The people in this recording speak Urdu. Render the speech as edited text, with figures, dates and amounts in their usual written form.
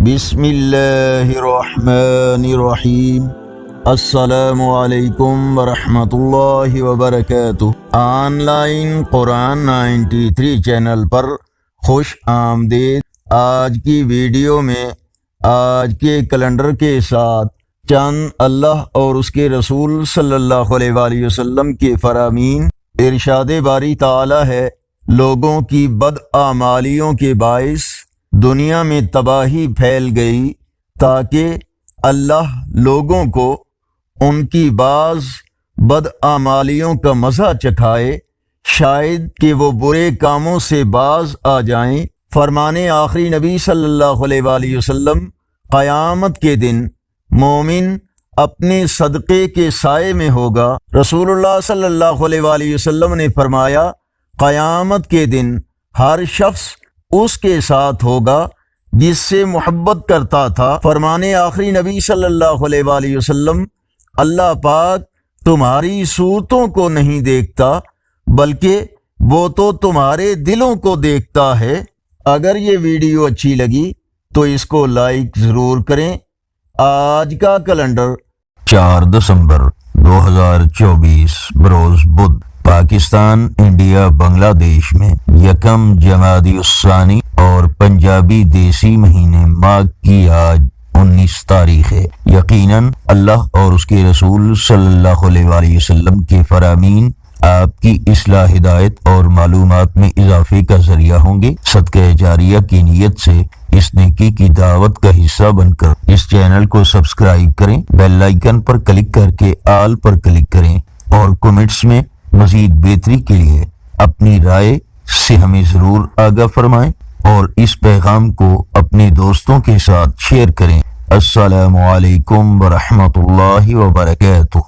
بسم اللہ الرحمن الرحیم۔ السلام علیکم ورحمۃ اللہ وبرکاتہ۔ آن لائن قرآن 93 چینل پر خوش آمدید۔ آج کی ویڈیو میں آج کے کیلنڈر کے ساتھ چند اللہ اور اس کے رسول صلی اللہ علیہ وآلہ وسلم کے فرامین۔ ارشاد باری تعالی ہے، لوگوں کی بدعمالیوں کے باعث دنیا میں تباہی پھیل گئی تاکہ اللہ لوگوں کو ان کی بعض بدعمالیوں کا مزہ چکھائے، شاید کہ وہ برے کاموں سے باز آ جائیں۔ فرمانے آخری نبی صلی اللہ علیہ وآلہ وسلم، قیامت کے دن مومن اپنے صدقے کے سائے میں ہوگا۔ رسول اللہ صلی اللہ علیہ وآلہ وسلم نے فرمایا، قیامت کے دن ہر شخص اس کے ساتھ ہوگا جس سے محبت کرتا تھا۔ فرمانے آخری نبی صلی اللہ علیہ وآلہ وسلم، اللہ پاک تمہاری صورتوں کو نہیں دیکھتا بلکہ وہ تو تمہارے دلوں کو دیکھتا ہے۔ اگر یہ ویڈیو اچھی لگی تو اس کو لائک ضرور کریں۔ آج کا کیلنڈر 4 دسمبر 2024 بروز بدھ، پاکستان، انڈیا، بنگلہ دیش میں یکم جمادی الثانی اور پنجابی دیسی مہینے ماہ کی آج 19 تاریخ ہے۔ یقیناً اللہ اور اس کے رسول صلی اللہ علیہ وآلہ وسلم کے فرامین آپ کی اصلاح، ہدایت اور معلومات میں اضافے کا ذریعہ ہوں گے۔ صدقہ جاریہ کی نیت سے اس نیکی کی دعوت کا حصہ بن کر اس چینل کو سبسکرائب کریں، بیل آئیکن پر کلک کر کے آل پر کلک کریں اور کمنٹس میں مزید بہتری کے لیے اپنی رائے سے ہمیں ضرور آگاہ فرمائیں اور اس پیغام کو اپنے دوستوں کے ساتھ شیئر کریں۔ السلام علیکم ورحمۃ اللہ وبرکاتہ۔